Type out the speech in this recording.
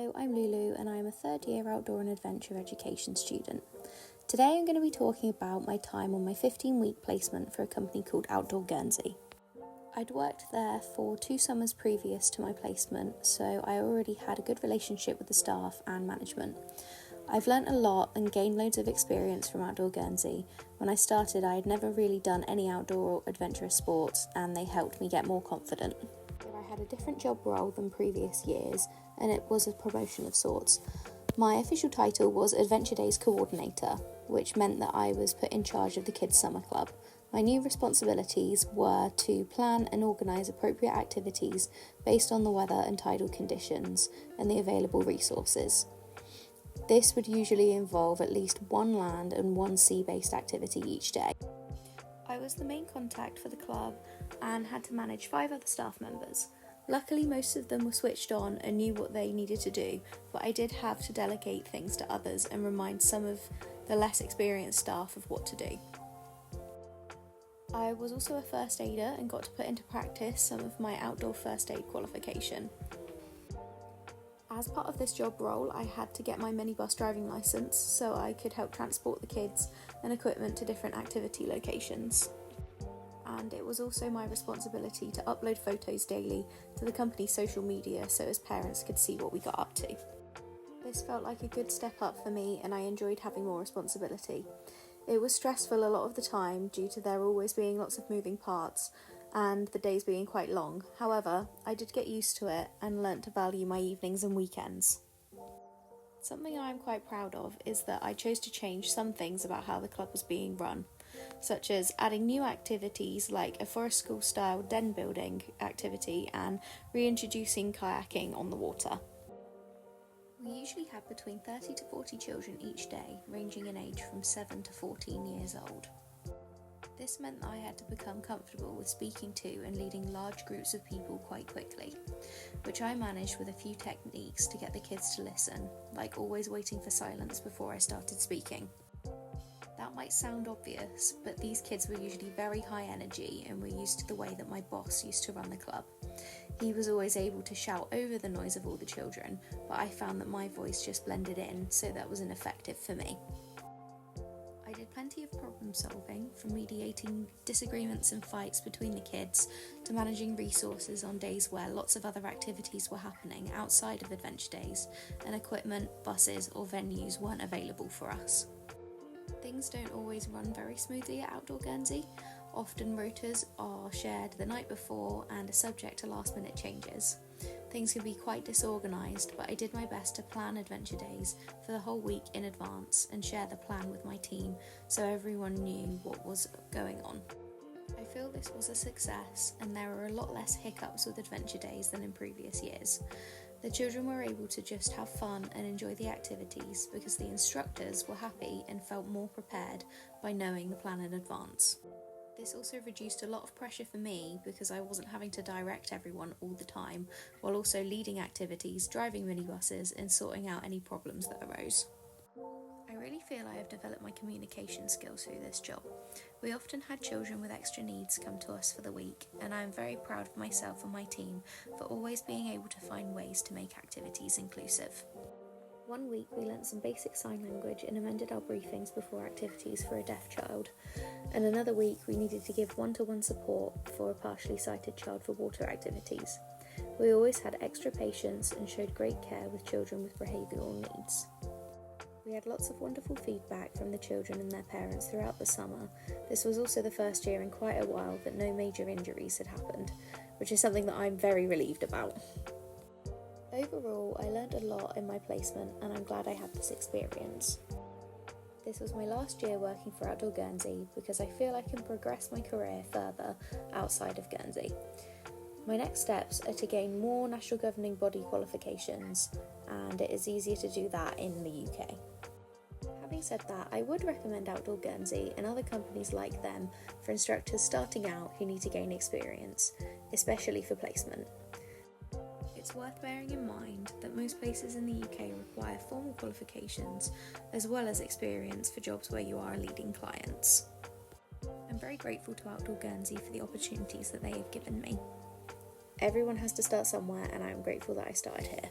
Hello, I'm Lulu and I'm a third year outdoor and adventure education student. Today I'm going to be talking about my time on my 15-week placement for a company called Outdoor Guernsey. I'd worked there for 2 summers previous to my placement, so I already had a good relationship with the staff and management. I've learnt a lot and gained loads of experience from Outdoor Guernsey. When I started, I had never really done any outdoor or adventurous sports, and they helped me get more confident. I had a different job role than previous years, and it was a promotion of sorts. My official title was Adventure Days Coordinator, which meant that I was put in charge of the Kids Summer Club. My new responsibilities were to plan and organise appropriate activities based on the weather and tidal conditions and the available resources. This would usually involve at least 1 land and 1 sea-based activity each day. I was the main contact for the club and had to manage 5 other staff members. Luckily, most of them were switched on and knew what they needed to do, but I did have to delegate things to others and remind some of the less experienced staff of what to do. I was also a first aider and got to put into practice some of my outdoor first aid qualification. As part of this job role, I had to get my minibus driving licence so I could help transport the kids and equipment to different activity locations. And it was also my responsibility to upload photos daily to the company's social media so as parents could see what we got up to. This felt like a good step up for me and I enjoyed having more responsibility. It was stressful a lot of the time due to there always being lots of moving parts and the days being quite long. However, I did get used to it and learnt to value my evenings and weekends. Something I'm quite proud of is that I chose to change some things about how the club was being run, such as adding new activities like a forest school style den building activity and reintroducing kayaking on the water. We usually had between 30 to 40 children each day, ranging in age from 7 to 14 years old. This meant that I had to become comfortable with speaking to and leading large groups of people quite quickly, which I managed with a few techniques to get the kids to listen, like always waiting for silence before I started speaking. That might sound obvious, but these kids were usually very high energy and were used to the way that my boss used to run the club. He was always able to shout over the noise of all the children, but I found that my voice just blended in, so that was ineffective for me. I did plenty of problem solving, from mediating disagreements and fights between the kids to managing resources on days where lots of other activities were happening outside of Adventure Days and equipment, buses or venues weren't available for us. Things don't always run very smoothly at Outdoor Guernsey. Often rotas are shared the night before and are subject to last minute changes. Things can be quite disorganised, but I did my best to plan Adventure Days for the whole week in advance and share the plan with my team so everyone knew what was going on. I feel this was a success and there were a lot less hiccups with Adventure Days than in previous years. The children were able to just have fun and enjoy the activities because the instructors were happy and felt more prepared by knowing the plan in advance. This also reduced a lot of pressure for me because I wasn't having to direct everyone all the time, while also leading activities, driving minibuses and sorting out any problems that arose. I really feel I have developed my communication skills through this job. We often had children with extra needs come to us for the week, and I am very proud of myself and my team for always being able to find ways to make activities inclusive. One week we learnt some basic sign language and amended our briefings before activities for a deaf child, and another week we needed to give one-to-one support for a partially sighted child for water activities. We always had extra patience and showed great care with children with behavioural needs. We had lots of wonderful feedback from the children and their parents throughout the summer. This was also the first year in quite a while that no major injuries had happened, which is something that I'm very relieved about. Overall, I learned a lot in my placement and I'm glad I had this experience. This was my last year working for Outdoor Guernsey because I feel I can progress my career further outside of Guernsey. My next steps are to gain more national governing body qualifications, and it is easier to do that in the UK. Having said that, I would recommend Outdoor Guernsey and other companies like them for instructors starting out who need to gain experience, especially for placement. It's worth bearing in mind that most places in the UK require formal qualifications as well as experience for jobs where you are leading clients. I'm very grateful to Outdoor Guernsey for the opportunities that they have given me. Everyone has to start somewhere and I'm grateful that I started here.